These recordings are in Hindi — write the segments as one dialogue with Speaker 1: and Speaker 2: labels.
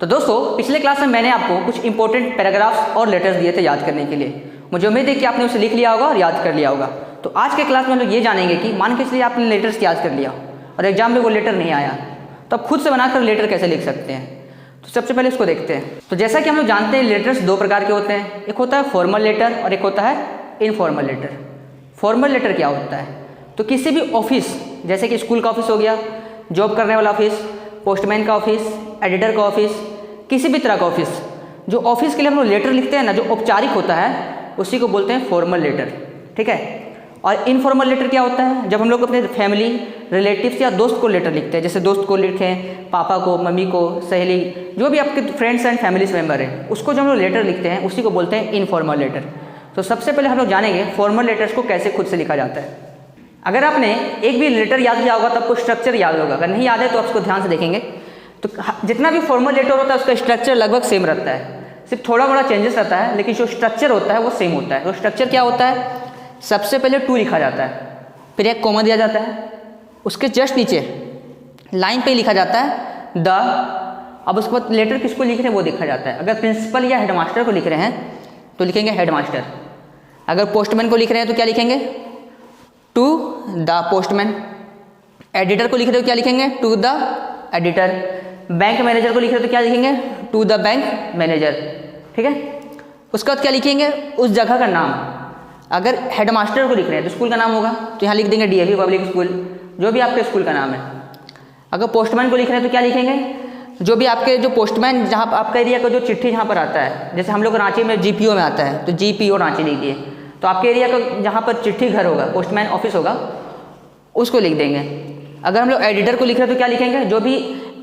Speaker 1: तो दोस्तों पिछले क्लास में मैंने आपको कुछ इंपॉर्टेंट पैराग्राफ्स और लेटर्स दिए थे याद करने के लिए। मुझे उम्मीद है कि आपने उसे लिख लिया होगा और याद कर लिया होगा। तो आज के क्लास में हम लोग ये जानेंगे कि मान के चलिए आपने लेटर्स याद कर लिया और एग्जाम में वो लेटर नहीं आया, तो आप खुद से बनाकर लेटर कैसे लिख सकते हैं। तो सबसे पहले इसको देखते हैं। तो जैसा कि हम लोग जानते हैं लेटर्स दो प्रकार के होते हैं, एक होता है फॉर्मल लेटर और एक होता है इनफॉर्मल लेटर। फॉर्मल लेटर क्या होता है, तो किसी भी ऑफिस जैसे कि स्कूल का ऑफिस हो गया, जॉब करने वाला ऑफिस, पोस्टमैन का ऑफिस, एडिटर का ऑफिस, किसी भी तरह का ऑफिस, जो ऑफिस के लिए हम लोग लेटर लिखते हैं ना, जो औपचारिक होता है उसी को बोलते हैं फॉर्मल लेटर। ठीक है। और इनफॉर्मल लेटर क्या होता है, जब हम लोग अपने फैमिली, रिलेटिव्स या दोस्त को लेटर लिखते हैं, जैसे दोस्त को लिखें, पापा को, मम्मी को, सहेली, जो भी आपके फ्रेंड्स एंड फैमिलीज मेम्बर हैं, उसको जो हम लोग लेटर लिखते हैं उसी को बोलते हैं इनफॉर्मल लेटर। तो सबसे पहले हम लोग जानेंगे फॉर्मल लेटर्स को कैसे खुद से लिखा जाता है। अगर आपने एक भी लेटर याद किया होगा तो आपको स्ट्रक्चर याद होगा, अगर नहीं याद है तो आप उसको ध्यान से देखेंगे। तो जितना भी फॉर्मल लेटर होता है उसका स्ट्रक्चर लगभग सेम रहता है, सिर्फ थोड़ा बड़ा चेंजेस रहता है, लेकिन जो स्ट्रक्चर होता है वो सेम होता है। तो स्ट्रक्चर क्या होता है, सबसे पहले टू लिखा जाता है, फिर एक कॉमा दिया जाता है, उसके जस्ट नीचे लाइन पे लिखा जाता है द। अब उसके बाद लेटर किसको लिख रहे हैं वो देखा जाता है। अगर प्रिंसिपल या हेडमास्टर को लिख रहे हैं तो लिखेंगे हेडमास्टर। अगर पोस्टमैन को लिख रहे हैं तो क्या लिखेंगे, टू द पोस्टमैन। एडिटर को लिख रहे हो क्या लिखेंगे, to the editor. Bank manager को लिख रहे हो तो क्या लिखेंगे, टू द बैंक मैनेजर। ठीक है। उसके बाद क्या लिखेंगे, उस जगह का नाम। अगर हेडमास्टर को लिख रहे हैं तो स्कूल का नाम होगा, तो यहाँ लिख देंगे डीएवी पब्लिक स्कूल, जो भी आपके स्कूल का नाम है। अगर पोस्टमैन को लिख रहे हैं तो क्या लिखेंगे, जो भी आपके जो पोस्टमैन जहाँ आपका एरिया का जो चिट्ठी जहाँ पर आता है, जैसे हम लोग रांची में जीपीओ में आता है तो जीपीओ रांची लिख दिए, तो आपके एरिया का जहाँ पर चिट्ठी घर होगा, पोस्टमैन ऑफिस होगा, उसको लिख देंगे। अगर हम लोग एडिटर को लिख रहे हैं तो क्या लिखेंगे, जो भी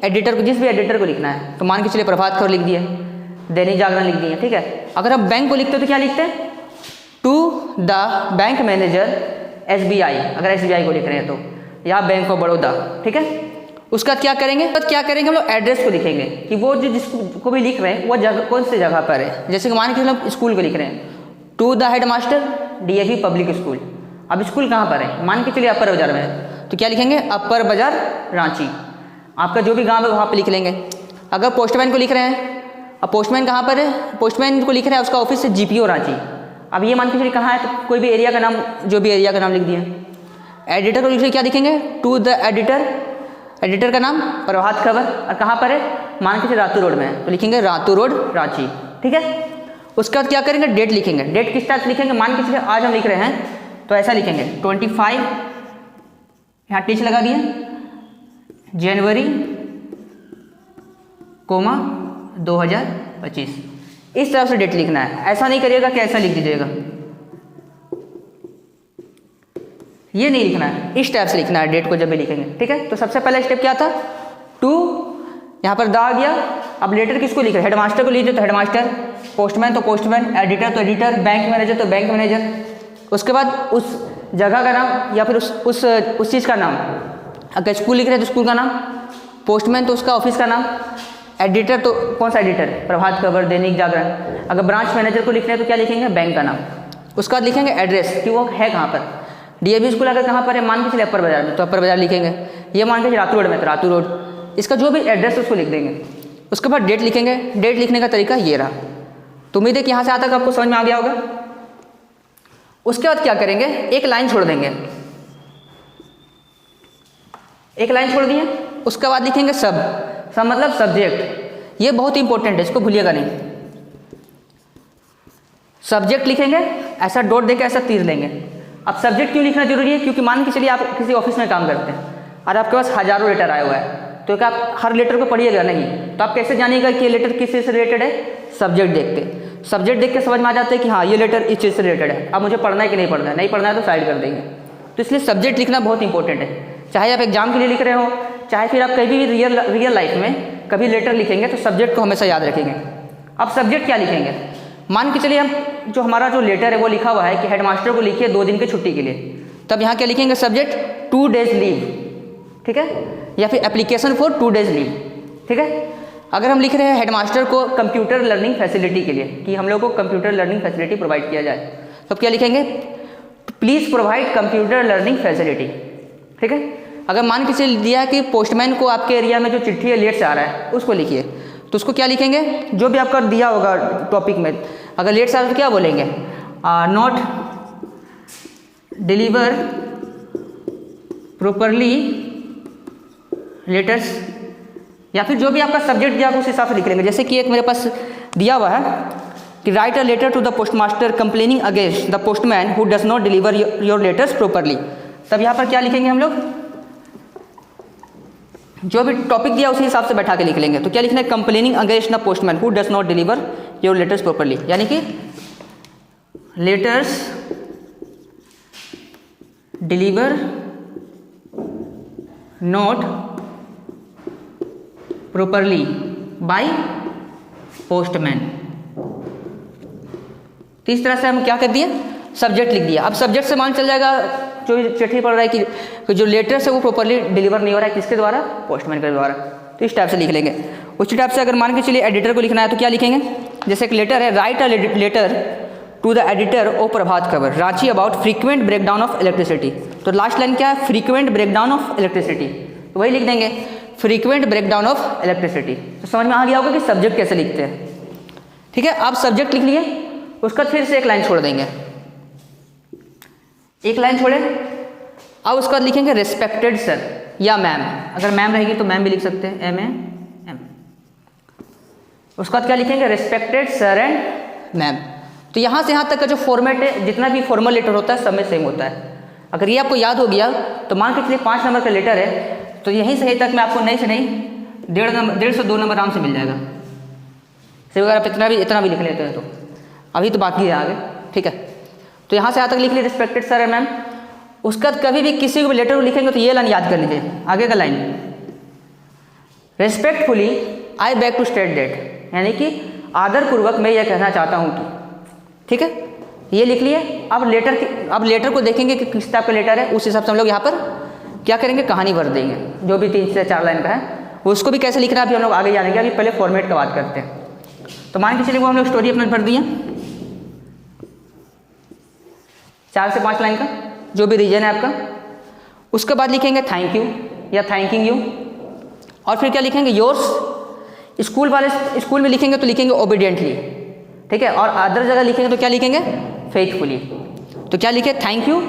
Speaker 1: एडिटर को, जिस भी एडिटर को लिखना है, तो मान के चलिए प्रभात खबर लिख दिए, दैनिक जागरण लिख दिए। ठीक है। अगर हम बैंक को लिखते हैं तो क्या लिखते हैं, to the bank manager SBI, अगर एसबीआई को लिख रहे हैं तो, या बैंक ऑफ बड़ौदा। ठीक है। उसका क्या करेंगे, हम लोग एड्रेस को लिखेंगे कि वो जो जिसको भी लिख रहे हैं वो जगह कौन सी जगह पर है। जैसे कि मान के चलिए स्कूल को लिख रहे हैं, to the headmaster DAV public school. अब स्कूल कहाँ पर है, मान के चलिए अपर बाजार में है, तो क्या लिखेंगे, अपर बाजार रांची। आपका जो भी गांव है वहाँ पे लिख लेंगे। अगर पोस्टमैन को लिख रहे हैं, अब पोस्टमैन कहाँ पर है, पोस्टमैन को लिख रहे हैं उसका ऑफिस है जीपीओ रांची। अब ये मान के चलिए कहाँ है, तो कोई भी एरिया का नाम, जो भी एरिया का नाम लिख दिए। एडिटर को लिख रहे क्या लिखेंगे, टू द एडिटर, एडिटर का नाम प्रभात खबर, और कहाँ पर है, मान के चलिए रातू रोड में है, तो लिखेंगे रातू रोड रांची। ठीक है। उसके बाद क्या करेंगे, डेट लिखेंगे। डेट किस टाइप से लिखेंगे, मान के चलिए आज हम लिख रहे हैं तो ऐसा लिखेंगे 25, यहाँ टीच लगा दिए, जनवरी 2025। इस तरह से डेट लिखना है, ऐसा नहीं करिएगा कि ऐसा लिख दीजिएगा, ये नहीं लिखना है, इस टाइप से लिखना है डेट को जब भी लिखेंगे। ठीक है। तो सबसे पहला स्टेप क्या था, टू, यहाँ पर दा आ गया। अब लेटर किसको लिख रहे हैं, हेडमास्टर को लीजिए तो हेडमास्टर, पोस्टमैन तो पोस्टमैन, एडिटर तो एडिटर, बैंक मैनेजर तो बैंक मैनेजर। उसके बाद उस जगह का नाम या फिर उस चीज़ का नाम। अगर स्कूल लिख रहे हैं तो स्कूल का नाम, पोस्टमैन तो उसका ऑफिस का नाम, एडिटर तो कौन सा एडिटर, प्रभात खबर, दैनिक जागरण। अगर ब्रांच मैनेजर को लिख रहे हैं तो क्या लिखेंगे, बैंक का नाम। उसके बाद लिखेंगे एड्रेस कि वो है कहाँ पर। डीएवी स्कूल अगर कहाँ पर है, मान के चलिए अपर बाजार में, तो अपर बाजार लिखेंगे। ये मान के चलिए रातू रोड में तो रातू रोड। इसका जो भी एड्रेस है उसको लिख देंगे। उसके बाद डेट लिखेंगे। डेट लिखने का तरीका ये रहा। तो उम्मीद है कि यहाँ से आता तक आपको समझ में आ गया होगा। उसके बाद क्या करेंगे, एक लाइन छोड़ देंगे, एक लाइन छोड़ दिए। उसके बाद लिखेंगे सब मतलब सब्जेक्ट। ये बहुत इंपॉर्टेंट है, इसको भूलिएगा नहीं। सब्जेक्ट लिखेंगे, ऐसा डॉट देके ऐसा तीर लेंगे। अब सब्जेक्ट क्यों लिखना जरूरी है, क्योंकि मान के चलिए आप किसी ऑफिस में काम करते हैं और आपके पास हजारों लेटर आया हुआ है, तो क्या आप हर लेटर को पढ़िएगा नहीं, तो आप कैसे जानिएगा कि ये लेटर किस चीज़ से रिलेटेड है, सब्जेक्ट देख के। सब्जेक्ट देख के समझ में आ जाता है कि हाँ ये लेटर इस चीज़ से रिलेटेड है। अब मुझे पढ़ना है कि नहीं पढ़ना है, नहीं पढ़ना है तो साइड कर देंगे। तो इसलिए सब्जेक्ट लिखना बहुत इंपॉर्टेंट है, चाहे आप एग्जाम के लिए लिख रहे हो, चाहे फिर आप कभी भी रियल लाइफ में कभी लेटर लिखेंगे तो सब्जेक्ट को हमेशा याद रखेंगे। अब सब्जेक्ट क्या लिखेंगे, मान के चलिए हम जो हमारा जो लेटर है वो लिखा हुआ है कि हेडमास्टर को लिखिए 2 दिन की छुट्टी के लिए, तब यहाँ क्या लिखेंगे, सब्जेक्ट 2 days लीव। ठीक है। या फिर एप्लीकेशन फॉर 2 days लीव। ठीक है। अगर हम लिख रहे हैं हेडमास्टर को कंप्यूटर लर्निंग फैसिलिटी के लिए, कि हम लोग को कंप्यूटर लर्निंग फैसिलिटी प्रोवाइड किया जाए, तो क्या लिखेंगे, please provide computer learning facility. ठीक है। अगर मान के चलिए दिया कि पोस्टमैन को आपके एरिया में जो चिट्ठी है लेट से आ रहा है उसको लिखिए, तो उसको क्या लिखेंगे, जो भी आपका दिया होगा टॉपिक में, अगर लेट से आए तो क्या बोलेंगे, नॉट डिलीवर प्रॉपरली लेटर्स, या फिर जो भी आपका सब्जेक्ट दिया उस हिसाब से लिख लेंगे। जैसे कि एक मेरे पास दिया हुआ है कि write a letter to the postmaster complaining against the postman who does not deliver your letters properly. तब यहाँ पर क्या लिखेंगे हम लोग, जो भी टॉपिक दिया उसी हिसाब से बैठा के लिख लेंगे। तो क्या लिखना है, complaining against the postman who does not deliver your letters properly, यानी कि letters deliver not properly by postman. तो इस तरह से हम क्या कर दिए, सब्जेक्ट लिख दिया। अब सब्जेक्ट से मान चल जाएगा जो चिट्ठी पढ़ रहा है कि जो लेटर है वो प्रॉपरली डिलीवर नहीं हो रहा है, किसके द्वारा, पोस्टमैन के द्वारा। तो इस टाइप से लिख लेंगे। उसी टाइप से अगर मान के चलिए एडिटर को लिखना है तो क्या लिखेंगे, जैसे एक लेटर है, write a letter to the editor ओ Prabhat Khabar Ranchi about frequent breakdown of electricity. तो लास्ट लाइन क्या है, फ्रीक्वेंट ब्रेकडाउन ऑफ इलेक्ट्रिसिटी, तो वही लिख देंगे फ्रीक्वेंट ब्रेकडाउन ऑफ इलेक्ट्रिसिटी। तो समझ में आ गया होगा कि सब्जेक्ट कैसे लिखते हैं। ठीक है, आप सब्जेक्ट लिख लिए, उसका फिर से एक लाइन छोड़ देंगे, एक लाइन छोड़े। अब उसके बाद लिखेंगे रिस्पेक्टेड सर या मैम, अगर मैम रहेगी तो मैम भी लिख सकते हैं, MAM। उसके बाद क्या लिखेंगे, रिस्पेक्टेड सर एंड मैम। तो यहाँ से यहाँ तक का जो फॉर्मेट है, जितना भी फॉर्मल लेटर होता है सब में सेम होता है। अगर ये आपको याद हो गया तो मान के चलिए 5 नंबर का लेटर है, तो यहीं से यहीं तक में आपको नहीं से नहीं 1.5 से 2 नंबर आराम से मिल जाएगा। सही अगर आप इतना भी लिख लेते हैं तो, अभी तो बाकी है आगे। ठीक है, तो यहाँ से यहाँ तक लिख लीजिए रिस्पेक्टेड सर एंड मैम। उसका कभी भी किसी को भी लेटर लिखेंगे तो ये लाइन याद कर लीजिए, आगे का line, respectfully I back to state that, यानी कि आदरपूर्वक मैं यह कहना चाहता हूँ कि। ठीक है, ये लिख लिए। अब लेटर को देखेंगे कि किस टाइप का लेटर है, उस हिसाब से हम लोग यहाँ पर क्या करेंगे, कहानी भर देंगे, जो भी 3 से 4 लाइन का है। उसको भी कैसे लिखना है अभी हम लोग आगे जानेंगे, अभी पहले फॉर्मेट का बात करते हैं। तो मान के चलिए वो हम लोग स्टोरी अपना भर दिए 4 से 5 लाइन का, जो भी रीजन है आपका। उसके बाद लिखेंगे थैंक यू या थैंकिंग यू, और फिर क्या लिखेंगे, योर्स। स्कूल में लिखेंगे तो लिखेंगे ओबीडियंटली। ठीक है, और अदर जगह लिखेंगे तो क्या लिखेंगे, फेथफुली। तो क्या लिखे, thank you,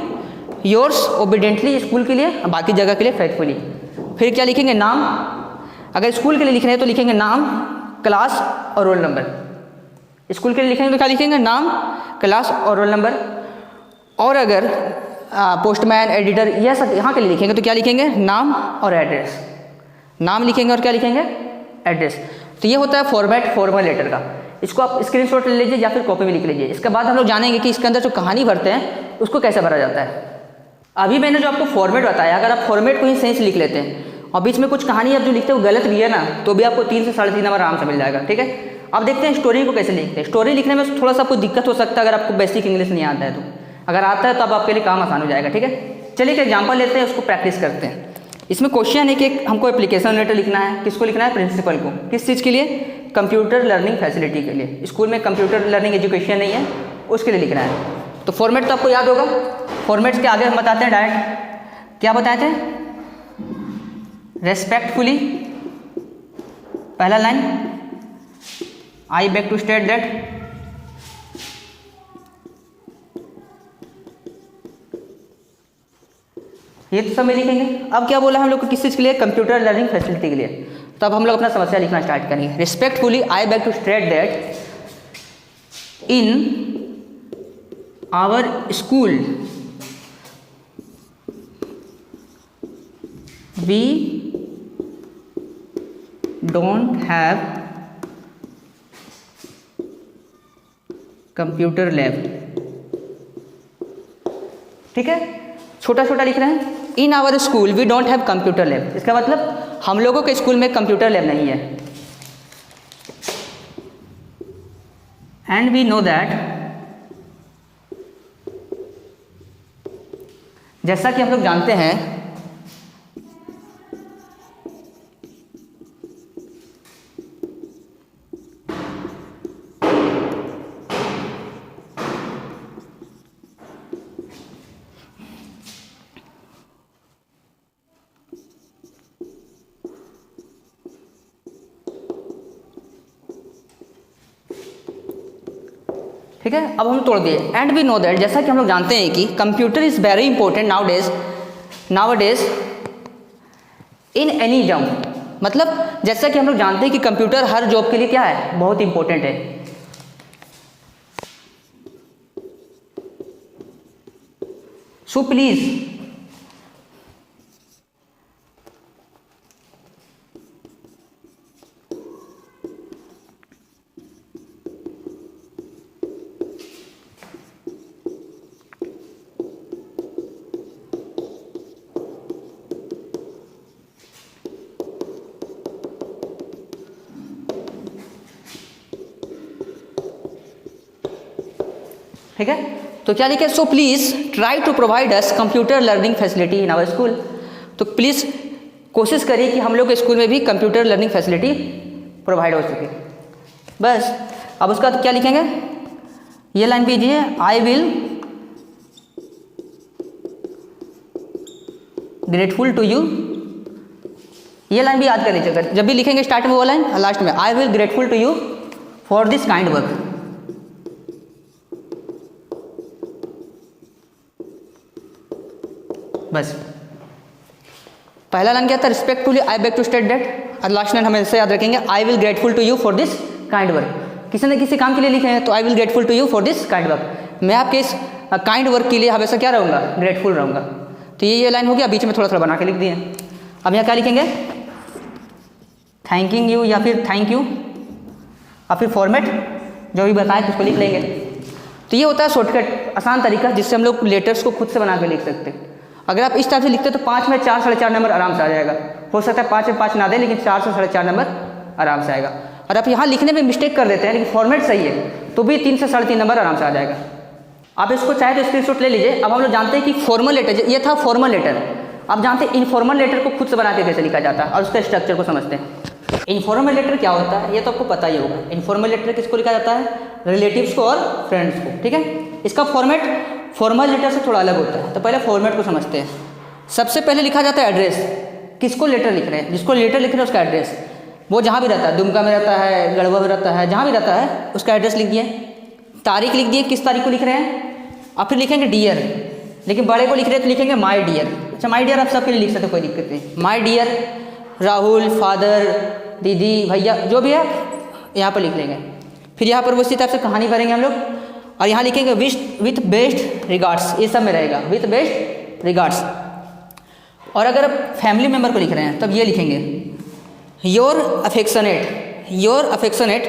Speaker 1: yours obediently school के लिए, बाकी जगह के लिए फेथफुली। फिर क्या लिखेंगे, नाम। अगर स्कूल के लिए लिख रहे हैं तो लिखेंगे नाम, क्लास और रोल नंबर। स्कूल के लिए लिखेंगे तो क्या लिखेंगे, नाम, क्लास और रोल नंबर। और अगर पोस्टमैन, एडिटर, यह सब यहाँ के लिए लिखेंगे तो क्या लिखेंगे, नाम और एड्रेस। नाम लिखेंगे और क्या लिखेंगे, एड्रेस। तो ये होता है फॉर्मेट फॉर्मल लेटर का। इसको आप स्क्रीनशॉट ले लीजिए या फिर कॉपी में लिख लीजिए। इसके बाद हम लोग जानेंगे कि इसके अंदर जो कहानी भरते हैं उसको कैसे भरा जाता है। अभी मैंने जो आपको फॉर्मेट बताया, अगर आप फॉर्मेट को ही सही से लिख लेते हैं और बीच में कुछ कहानी आप जो लिखते हैं वो गलत भी है ना, तो भी आपको 3 से 3.5 नंबर आराम से मिल जाएगा। ठीक है, अब देखते हैं स्टोरी को कैसे लिखते हैं। स्टोरी लिखने में थोड़ा सा आपको दिक्कत हो सकता है अगर आपको बेसिक इंग्लिश नहीं आता है तो, अगर आता है तो अब आपके लिए काम आसान हो जाएगा। ठीक है, चलिए एक एग्जाम्पल लेते हैं, उसको प्रैक्टिस करते हैं। इसमें क्वेश्चन है कि हमको एप्लीकेशन लेटर लिखना है, किसको लिखना है, प्रिंसिपल को। किस चीज़ के लिए, कंप्यूटर लर्निंग फैसिलिटी के लिए। स्कूल में कंप्यूटर लर्निंग एजुकेशन नहीं है, उसके लिए लिखना है। तो फॉर्मेट तो आपको याद होगा, फॉर्मेट के आगे हम बताते हैं डायरेक्ट, क्या बताए थे, रेस्पेक्टफुली, पहला line, I back to state that, ये तो सब में लिखेंगे। अब क्या बोला हम लोग को, किस चीज़ के लिए, कंप्यूटर लर्निंग फैसिलिटी के लिए। तो अब हम लोग अपना समस्या लिखना स्टार्ट करेंगे। Respectfully I back to state that in our school we don't have computer lab. ठीक है, छोटा छोटा लिख रहे हैं, in our school we don't have computer lab. इसका मतलब हम लोगों के स्कूल में कंप्यूटर लैब नहीं है। एंड वी नो दैट, जैसा कि हम लोग जानते हैं ठीक है, अब हम तोड़ दिए। एंड वी नो दैट, जैसा कि हम लोग जानते हैं कि computer is very important now days in any job. मतलब जैसा कि हम लोग जानते हैं कि कंप्यूटर हर जॉब के लिए क्या है, बहुत इंपॉर्टेंट है। सो प्लीज ठीक है, तो क्या लिखे, so please try to provide us computer learning facility in our school. तो प्लीज़ कोशिश करिए कि हम लोग के स्कूल में भी कंप्यूटर लर्निंग फैसिलिटी प्रोवाइड हो सके। बस अब उसका क्या लिखेंगे, ये लाइन कीजिए, I will grateful to you. ये लाइन भी याद कर लीजिएगा, जब भी लिखेंगे स्टार्ट में वो लाइन, लास्ट में I will grateful to you for this kind work. बस पहला लाइन क्या था, respectfully I beg to state that, और लास्ट लाइन हमेशा याद रखेंगे, I will grateful to you for this kind work. किसी न किसी काम के लिए लिखे हैं तो I will grateful to you for this kind work, मैं आपके इस काइंड वर्क के लिए हमेशा क्या रहूँगा, ग्रेटफुल रहूँगा। तो ये लाइन हो गया, बीच में थोड़ा थोड़ा बना के लिख दिए। अब यहाँ क्या लिखेंगे, थैंकिंग यू या फिर थैंक यू, और फिर फॉर्मेट जो भी बताएं तो उसको लिख लेंगे। तो ये होता है शॉर्टकट, आसान तरीका जिससे हम लोग लेटर्स को खुद से बना के लिख सकते हैं। अगर आप इस टाइप से लिखते तो 5 में 4 साढ़े 4 नंबर आराम से आ जाएगा। हो सकता है 5 में 5 ना दे, लेकिन 4 से साढ़े 4 नंबर आराम से आएगा। और आप यहाँ लिखने में मिस्टेक कर देते हैं, लेकिन फॉर्मेट सही है तो भी 3 से साढ़े 3 नंबर आराम से आ जाएगा। आप इसको चाहे तो स्क्रीनशॉट ले लीजिए। अब हम लोग जानते हैं कि फॉर्मल लेटर, ये था फॉर्मल लेटर। आप जानते हैं इनफॉर्मल लेटर को खुद से बना के कैसे लिखा जाता है और उसका स्ट्रक्चर को समझते हैं। इनफॉर्मल लेटर क्या होता है ये तो आपको पता ही होगा। इनफॉर्मल लेटर किसको लिखा जाता है, रिलेटिव्स को और फ्रेंड्स को। ठीक है, इसका फॉर्मेट फॉर्मल लेटर से थोड़ा अलग होता है। तो पहले फॉर्मेट को समझते हैं। सबसे पहले लिखा जाता है एड्रेस, किसको लेटर लिख रहे हैं, जिसको लेटर लिख रहे हैं उसका एड्रेस, वो जहाँ भी रहता है, दुमका में रहता है, गढ़वा में रहता है, जहाँ भी रहता है उसका एड्रेस लिख दिए। तारीख लिख दिए, किस तारीख को लिख रहे हैं, और फिर लिखेंगे डियर। लेकिन बड़े को लिख रहे हैं तो लिखेंगे माय डियर। अच्छा, माय डियर आप सबके लिए लिख सकते हो, कोई दिक्कत नहीं। माय डियर राहुल, फादर, दीदी, भैया, जो भी है यहाँ पर लिख लेंगे। फिर यहाँ पर वो इसी टाइप से कहानी भरेंगे हम लोग, और यहाँ लिखेंगे विथ बेस्ट रिगार्ड्स, ये सब में रहेगा विथ बेस्ट रिगार्ड्स। और अगर आप फैमिली मेम्बर को लिख रहे हैं तब ये लिखेंगे योर अफेक्शनेट।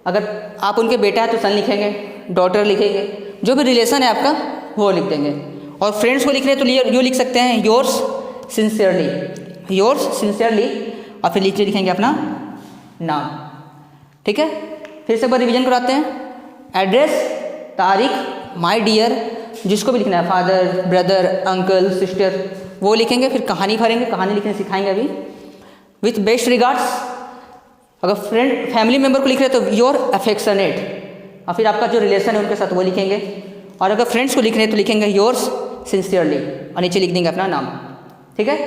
Speaker 1: अगर आप उनके बेटा है तो सन लिखेंगे, डॉटर लिखेंगे, जो भी रिलेशन है आपका वो लिख देंगे। और फ्रेंड्स को लिख रहे हैं तो यो लिख सकते हैं योर्स सिंसियरली, और फिर नीचे लिखेंगे अपना नाम। ठीक है, फिर से एक बार रिविजन कराते हैं। एड्रेस, तारीख, माय डियर, जिसको भी लिखना है, फादर, ब्रदर, अंकल, सिस्टर, वो लिखेंगे। फिर कहानी भरेंगे, कहानी लिखने सिखाएंगे अभी। विथ बेस्ट रिगार्ड्स, अगर फ्रेंड फैमिली मेम्बर को लिख रहे हैं तो योर अफेक्शनेट, और फिर आपका जो रिलेशन है उनके साथ वो लिखेंगे। और अगर फ्रेंड्स को लिख रहे हैं तो लिखेंगे योर्स सिंसियरली, और नीचे लिख देंगे अपना नाम। ठीक है,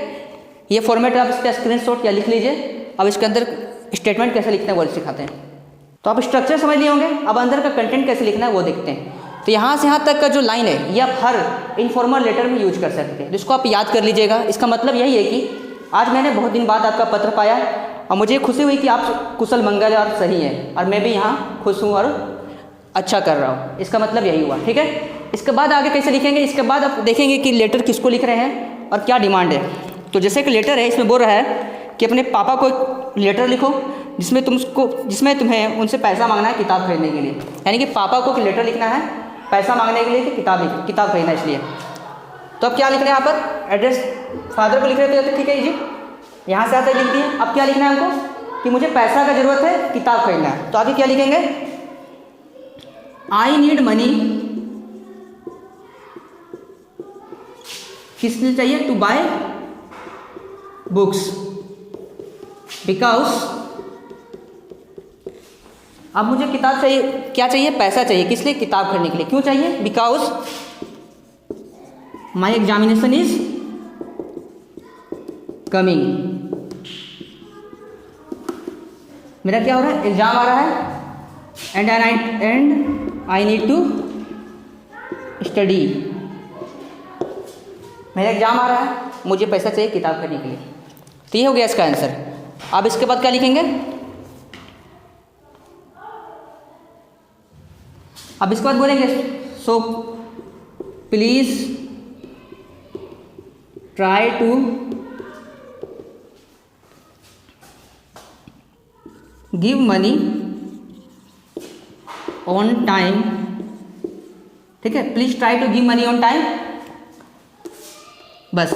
Speaker 1: ये फॉर्मेट आप इसका स्क्रीनशॉट या लिख लीजिए। अब इसके अंदर स्टेटमेंट कैसे लिखते हैं वो सिखाते हैं। तो आप स्ट्रक्चर समझ लिए होंगे, अब अंदर का कंटेंट कैसे लिखना है वो देखते हैं। तो यहाँ से यहाँ तक का जो लाइन है ये आप हर इनफॉर्मल लेटर में यूज कर सकते हैं, जिसको आप याद कर लीजिएगा। इसका मतलब यही है कि आज मैंने बहुत दिन बाद आपका पत्र पाया और मुझे खुशी हुई कि आप कुशल मंगल और सही हैं, और मैं भी यहाँ खुश हूँ और अच्छा कर रहा हूँ। इसका मतलब यही हुआ। ठीक है, इसके बाद आगे कैसे लिखेंगे, इसके बाद आप देखेंगे कि लेटर किसको लिख रहे हैं और क्या डिमांड है। तो जैसे कि लेटर है, इसमें बोल रहा है कि अपने पापा को एक लेटर लिखो जिसमें तुम्हें उनसे पैसा मांगना है किताब खरीदने के लिए। यानी कि पापा को लेटर लिखना है पैसा मांगने के लिए कि किताब खरीदना है इसलिए। तो अब क्या लिख रहे हैं यहाँ पर, एड्रेस फादर को लिख रहे थे, ठीक है जी, यहाँ से आते लिख दिए। अब क्या लिखना है हमको कि मुझे पैसा का ज़रूरत है, किताब खरीदना है। तो आगे क्या लिखेंगे, आई नीड मनी, किस लिए चाहिए, टू बाय बुक्स बिकॉज। अब मुझे किताब चाहिए, क्या चाहिए, पैसा चाहिए, किस लिए, किताब खरीदने के लिए। क्यों चाहिए, because my examination is coming, मेरा क्या हो रहा है, एग्जाम आ रहा है, and I need to study. मेरा एग्जाम आ रहा है, मुझे पैसा चाहिए किताब खरीदने के लिए। तो ये हो गया इसका आंसर। अब इसके बाद क्या लिखेंगे? अब इसके बाद बोलेंगे so please try to give money on time. ठीक है, please try to give money on time. बस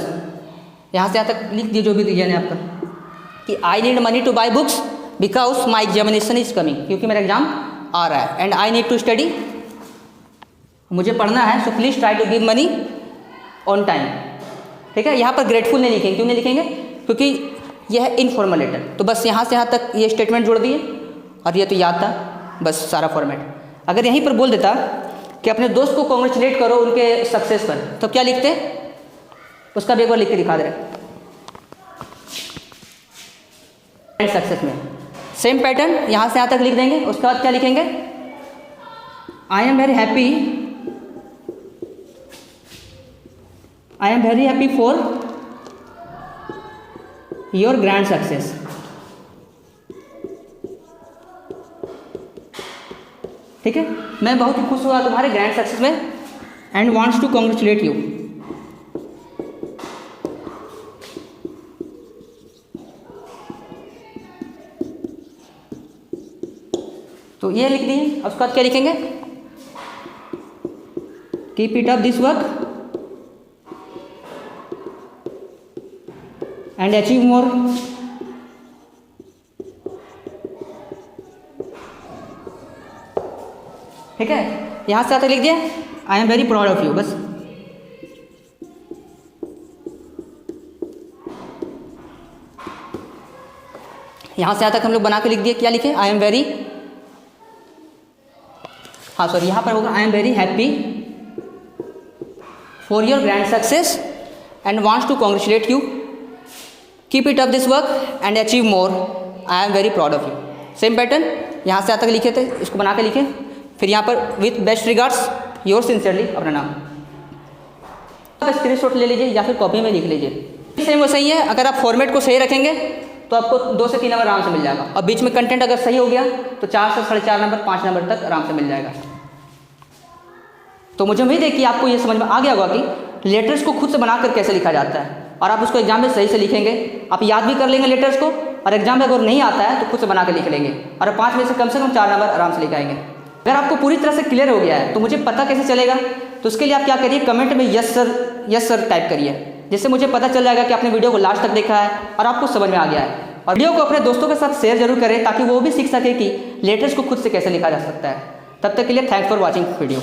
Speaker 1: यहाँ से यहाँ तक लिख दिए जो भी रीजन है आपका, कि I need money to buy books because my examination is coming, क्योंकि मेरा एग्जाम आ रहा है। And I need to study, मुझे पढ़ना है। So please try to give money on time. ठीक है, यहाँ पर ग्रेटफुल नहीं लिखेंगे। क्यों नहीं लिखेंगे? क्योंकि यह है इनफॉर्मल लेटर। तो बस यहाँ से यहाँ तक ये स्टेटमेंट जोड़ दिए और ये तो याद था, बस सारा फॉर्मेट। अगर यहीं पर बोल देता कि अपने दोस्त को कॉन्ग्रेचुलेट करो उनके सक्सेस पर, तो क्या लिखते? उसका भी एक बार लिख के दिखा दे रहे। सक्सेस में सेम पैटर्न यहाँ से यहाँ तक लिख देंगे। उसके बाद क्या लिखेंगे? I am very happy for your grand success. ठीक है, मैं बहुत ही खुश हुआ तुम्हारे ग्रैंड सक्सेस में and wants to congratulate you. तो ये लिख दिए। अब उसके बाद क्या लिखेंगे? Keep it up this work and achieve more. ठीक है, यहां से आते लिख दिया I am very proud of you. बस यहां से आता तक हम लोग बना के लिख दिए। क्या लिखे? आई एम वेरी, हाँ सॉरी, यहाँ पर होगा I am very happy for your grand success and wants to congratulate you. Keep it up this work and achieve more. I am very proud of you. Same pattern यहाँ से यहाँ तक लिखे थे, इसको बना के लिखे। फिर यहाँ पर with best regards your sincerely, अपना नाम। स्क्रीनशॉट ले लीजिए या फिर कॉपी में लिख लीजिए। सेम वैसा ही है। अगर आप फॉर्मेट को सही रखेंगे तो आपको 2 से 3 नंबर आराम से मिल जाएगा, और बीच में कंटेंट अगर सही हो गया तो 4 से 4.5 नंबर 5 नंबर तक आराम से मिल जाएगा। तो मुझे उम्मीद है कि आपको ये समझ में आ गया होगा कि लेटर्स को खुद से बनाकर कैसे लिखा जाता है, और आप उसको एग्जाम में सही से लिखेंगे। आप याद भी कर लेंगे लेटर्स को, और एग्जाम में अगर नहीं आता है तो खुद से बना के लिख लेंगे, और 5 में से कम 4 नंबर आराम से लिख आएंगे। अगर आपको पूरी तरह से क्लियर हो गया है तो मुझे पता कैसे चलेगा? तो उसके लिए आप क्या करिए, कमेंट में यस सर टाइप करिए, जिससे मुझे पता चल जाएगा कि आपने वीडियो को लास्ट तक देखा है और आपको समझ में आ गया है। और वीडियो को अपने दोस्तों के साथ शेयर जरूर करें ताकि वो भी सीख सके कि लेटर्स को खुद से कैसे लिखा जा सकता है। तब तक के लिए थैंक्स फॉर वॉचिंग वीडियो।